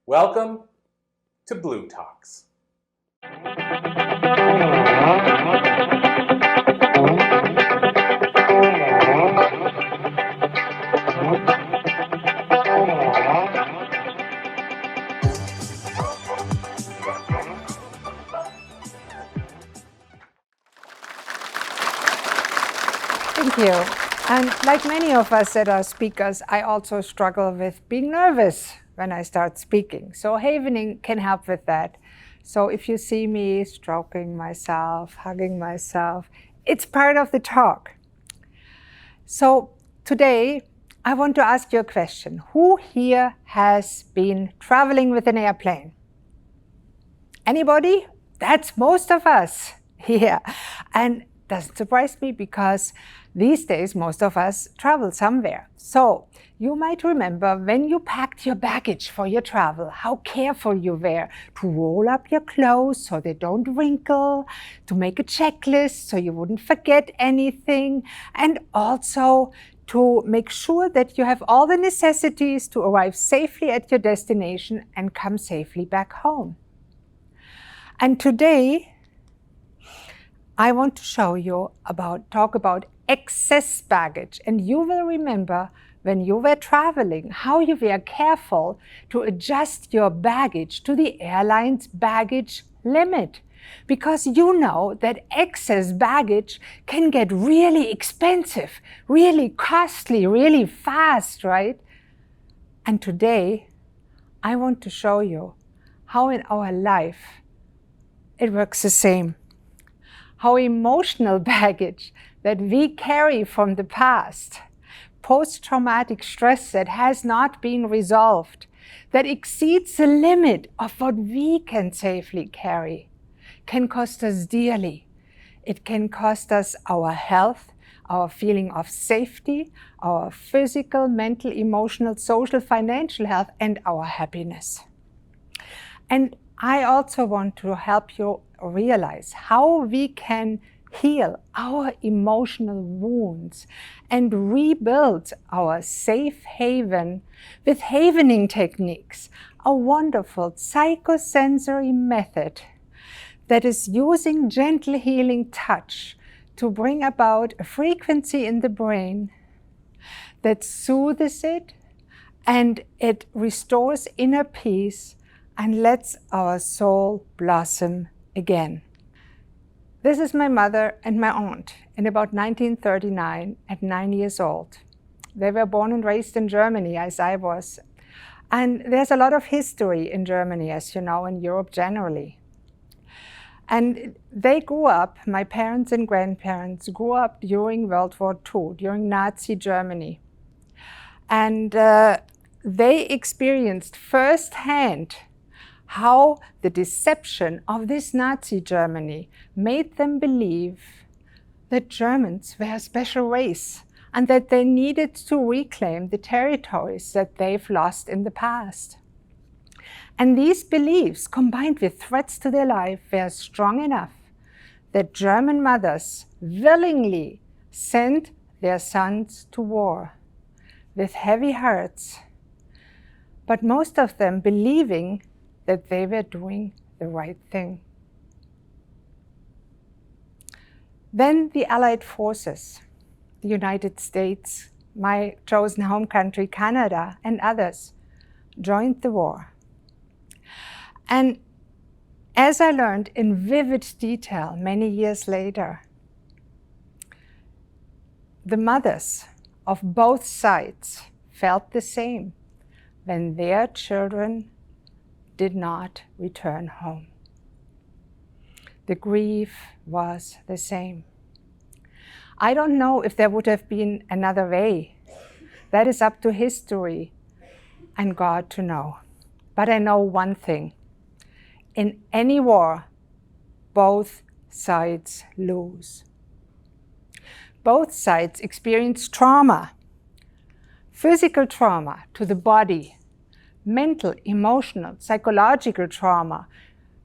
Welcome to Blue Talks. Thank you. And like many of us that are speakers, I also struggle with being nervous when I start speaking. So havening can help with that. So if you see me stroking myself, hugging myself, it's part of the talk. So today, I want to ask you a question. Who here has been traveling with an airplane? Anybody? That's most of us here. And doesn't surprise me because these days most of us travel somewhere. So you might remember when you packed your baggage for your travel, how careful you were to roll up your clothes so they don't wrinkle, to make a checklist so you wouldn't forget anything, and also to make sure that you have all the necessities to arrive safely at your destination and come safely back home. And today, I want to talk about excess baggage. And you will remember when you were traveling, how you were careful to adjust your baggage to the airline's baggage limit. Because you know that excess baggage can get really expensive, really costly, really fast, right? And today, I want to show you how in our life it works the same. How emotional baggage that we carry from the past, post-traumatic stress that has not been resolved, that exceeds the limit of what we can safely carry, can cost us dearly. It can cost us our health, our feeling of safety, our physical, mental, emotional, social, financial health, and our happiness. And I also want to help you realize how we can heal our emotional wounds and rebuild our safe haven with havening techniques, a wonderful psychosensory method that is using gentle healing touch to bring about a frequency in the brain that soothes it and it restores inner peace and lets our soul blossom again. This is my mother and my aunt in about 1939 at 9 years old. They were born and raised in Germany, as I was. And there's a lot of history in Germany, as you know, in Europe generally. And they grew up, my parents and grandparents grew up during World War II, during Nazi Germany. And they experienced firsthand how the deception of this Nazi Germany made them believe that Germans were a special race and that they needed to reclaim the territories that they've lost in the past. And these beliefs, combined with threats to their life, were strong enough that German mothers willingly sent their sons to war with heavy hearts, but most of them believing that they were doing the right thing. Then the Allied forces, the United States, my chosen home country, Canada, and others, joined the war. And as I learned in vivid detail many years later, the mothers of both sides felt the same when their children did not return home. The grief was the same. I don't know if there would have been another way. That is up to history and God to know. But I know one thing. In any war, both sides lose. Both sides experience trauma, physical trauma to the body, mental, emotional, psychological trauma,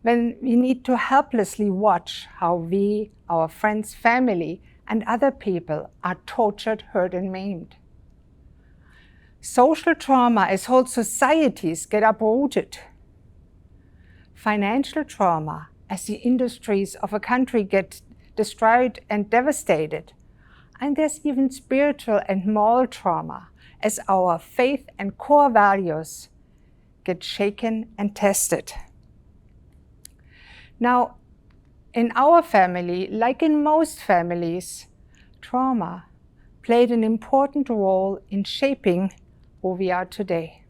when we need to helplessly watch how we, our friends, family, and other people are tortured, hurt, and maimed. Social trauma as whole societies get uprooted. Financial trauma as the industries of a country get destroyed and devastated. And there's even spiritual and moral trauma as our faith and core values get shaken and tested. Now, in our family, like in most families, trauma played an important role in shaping who we are today.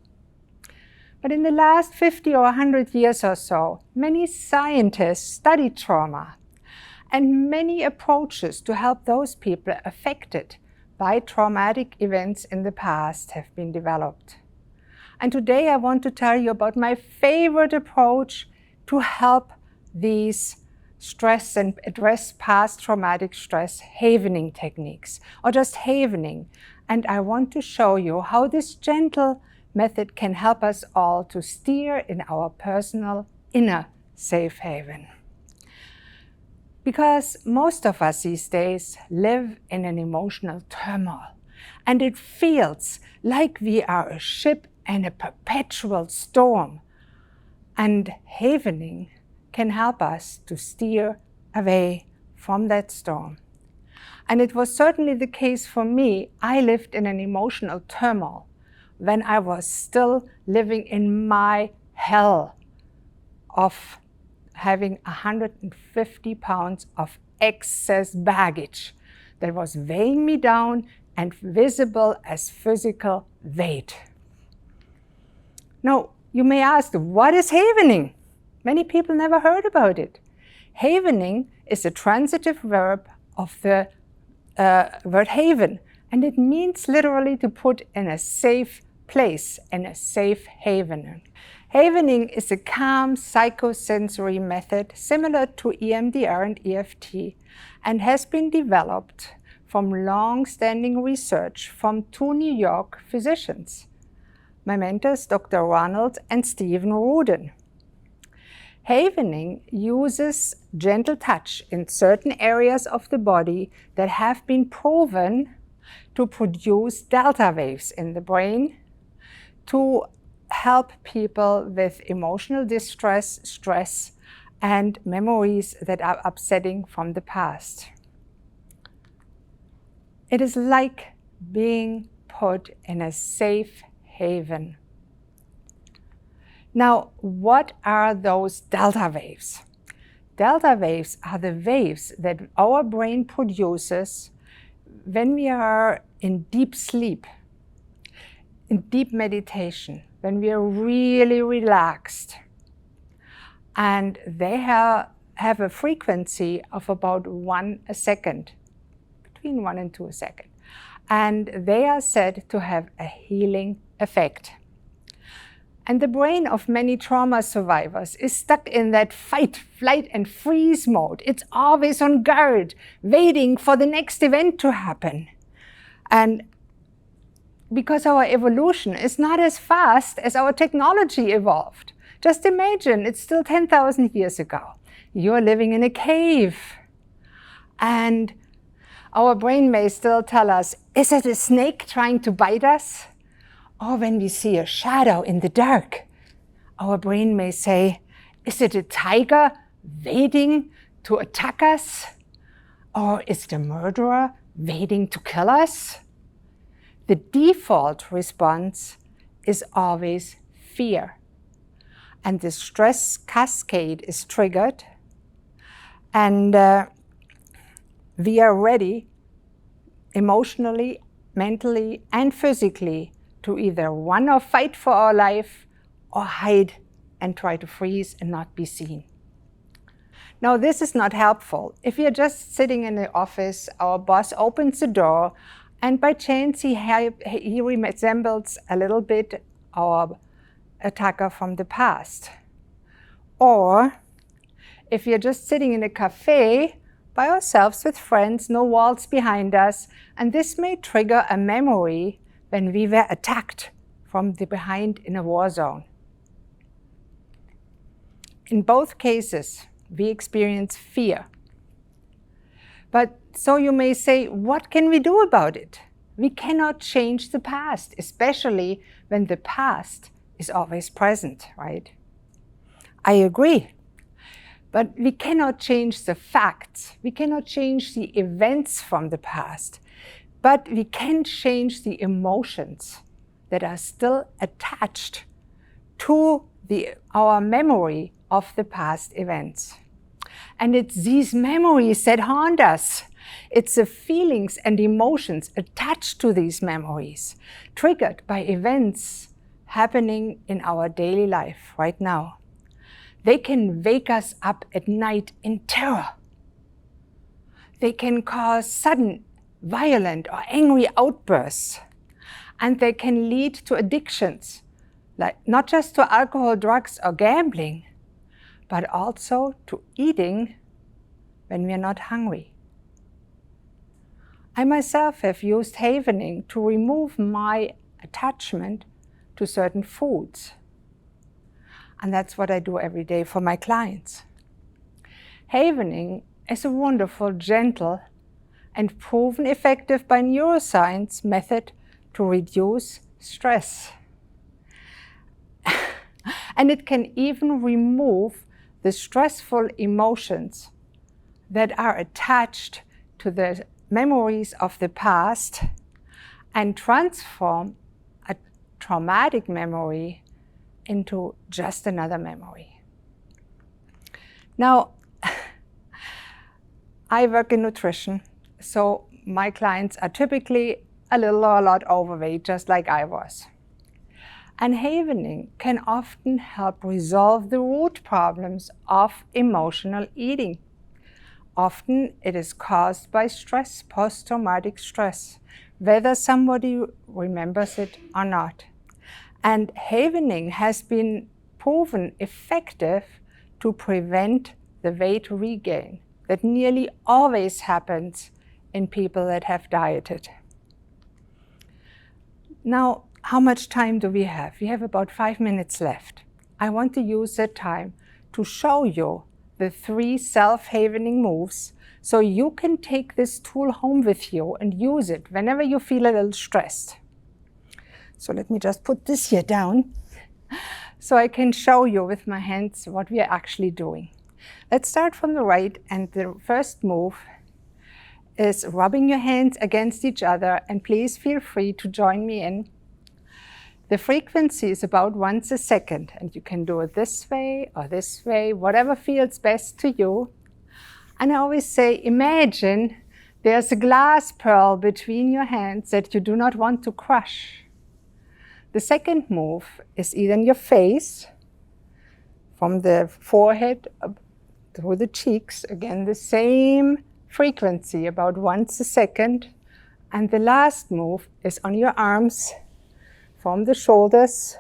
But in the last 50 or 100 years or so, many scientists studied trauma, and many approaches to help those people affected by traumatic events in the past have been developed. And today I want to tell you about my favorite approach to help these stress and address past traumatic stress, havening techniques, or just havening. And I want to show you how this gentle method can help us all to steer in our personal inner safe haven. Because most of us these days live in an emotional turmoil, and it feels like we are a ship in a perpetual storm. And havening can help us to steer away from that storm. And it was certainly the case for me. I lived in an emotional turmoil when I was still living in my hell of having 150 pounds of excess baggage that was weighing me down and visible as physical weight. Now, you may ask, what is havening? Many people never heard about it. Havening is a transitive verb of the word haven, and it means literally to put in a safe place, in a safe haven. Havening is a calm psychosensory method similar to EMDR and EFT, and has been developed from long-standing research from two New York physicians, my mentors Dr. Ronald and Stephen Rudin. Havening uses gentle touch in certain areas of the body that have been proven to produce delta waves in the brain to help people with emotional distress, stress, and memories that are upsetting from the past. It is like being put in a safe haven. Now, what are those delta waves? Delta waves are the waves that our brain produces when we are in deep sleep, in deep meditation, when we are really relaxed. And they have a frequency of about 1 a second, between 1 and 2 a second. And they are said to have a healing effect. And the brain of many trauma survivors is stuck in that fight, flight, and freeze mode. It's always on guard, waiting for the next event to happen. And because our evolution is not as fast as our technology evolved. Just imagine, it's still 10,000 years ago. You're living in a cave. And our brain may still tell us, is it a snake trying to bite us? Or when we see a shadow in the dark, our brain may say, is it a tiger waiting to attack us? Or is it a murderer waiting to kill us? The default response is always fear. And the stress cascade is triggered. And we are ready emotionally, mentally, and physically to either run or fight for our life or hide and try to freeze and not be seen. Now, this is not helpful. If you're just sitting in the office, our boss opens the door, and by chance he resembles a little bit our attacker from the past. Or if you're just sitting in a cafe by ourselves with friends, no walls behind us, and this may trigger a memory when we were attacked from the behind in a war zone. In both cases, we experience fear. But so you may say, what can we do about it? We cannot change the past, especially when the past is always present, right? I agree. But we cannot change the facts. We cannot change the events from the past. But we can change the emotions that are still attached to our memory of the past events. And it's these memories that haunt us. It's the feelings and emotions attached to these memories, triggered by events happening in our daily life right now. They can wake us up at night in terror. They can cause sudden, violent, or angry outbursts. And they can lead to addictions, like not just to alcohol, drugs, or gambling, but also to eating when we are not hungry. I myself have used havening to remove my attachment to certain foods. And that's what I do every day for my clients. Havening is a wonderful, gentle, and proven effective by neuroscience method to reduce stress. And it can even remove the stressful emotions that are attached to the memories of the past and transform a traumatic memory into just another memory. Now, I work in nutrition, so my clients are typically a little or a lot overweight, just like I was. And havening can often help resolve the root problems of emotional eating. Often it is caused by stress, post-traumatic stress, whether somebody remembers it or not. And havening has been proven effective to prevent the weight regain that nearly always happens in people that have dieted. Now, how much time do we have? We have about 5 minutes left. I want to use that time to show you the 3 self-havening moves so you can take this tool home with you and use it whenever you feel a little stressed. So let me just put this here down so I can show you with my hands what we are actually doing. Let's start from the right, and the first move is rubbing your hands against each other, and please feel free to join me in. The frequency is about once a second, and you can do it this way or this way, whatever feels best to you. And I always say, imagine there's a glass pearl between your hands that you do not want to crush. The second move is either in your face, from the forehead through the cheeks, again the same frequency, about once a second. And the last move is on your arms, from the shoulders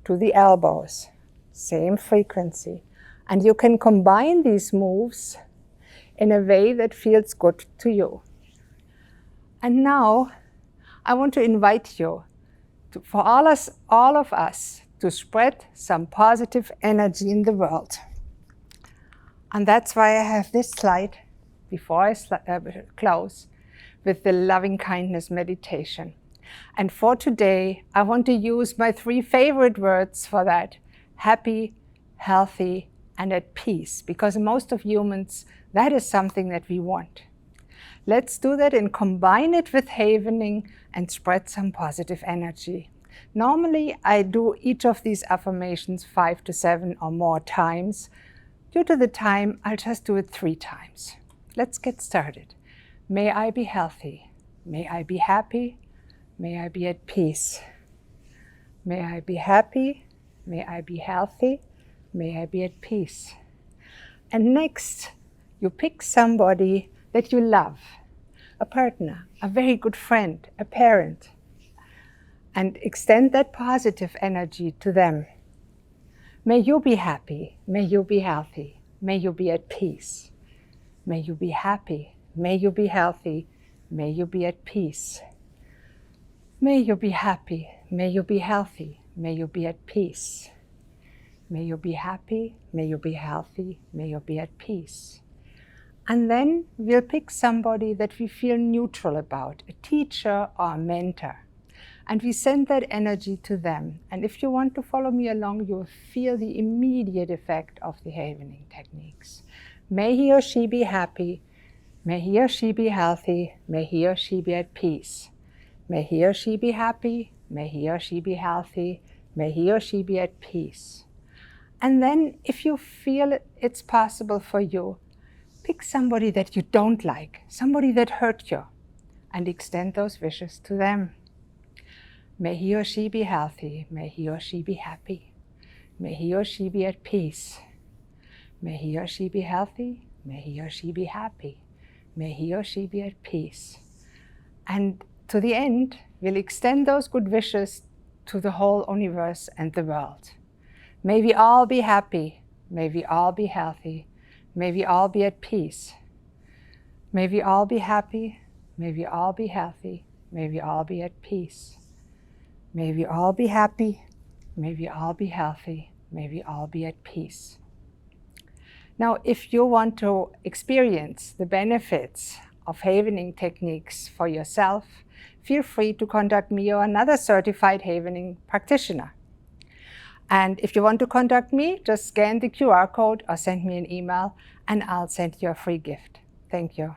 to the elbows, same frequency. And you can combine these moves in a way that feels good to you. And now I want to invite you for all of us to spread some positive energy in the world. And that's why I have this slide before I close with the loving kindness meditation. And for today, I want to use my 3 favorite words for that: happy, healthy, and at peace. Because most of humans, that is something that we want. Let's do that and combine it with havening and spread some positive energy. Normally, I do each of these affirmations 5 to 7 or more times. Due to the time, I'll just do it 3 times. Let's get started. May I be healthy. May I be happy. May I be at peace. May I be happy. May I be healthy. May I be at peace. And next, you pick somebody that you love, a partner, a very good friend, a parent, and extend that positive energy to them. May you be happy. May you be healthy. May you be at peace. May you be happy. May you be healthy. May you be at peace. May you be happy. May you be healthy. May you be at peace. May you be happy. May you be healthy. May you be at peace. And then we'll pick somebody that we feel neutral about, a teacher or a mentor. And we send that energy to them. And if you want to follow me along, you'll feel the immediate effect of the havening techniques. May he or she be happy. May he or she be healthy. May he or she be at peace. May he or she be happy. May he or she be healthy. May he or she be at peace. And then if you feel it's possible for you, pick somebody that you don't like, somebody that hurt you, and extend those wishes to them. May he or she be healthy. May he or she be happy. May he or she be at peace. May he or she be healthy. May he or she be happy. May he or she be at peace. And to the end, we'll extend those good wishes to the whole universe and the world. May we all be happy. May we all be healthy. May we all be at peace. May we all be happy. May we all be healthy. May we all be at peace. May we all be happy. May we all be healthy. May we all be at peace. Now, if you want to experience the benefits of havening techniques for yourself, feel free to contact me or another certified havening practitioner. And if you want to contact me, just scan the QR code or send me an email and I'll send you a free gift. Thank you.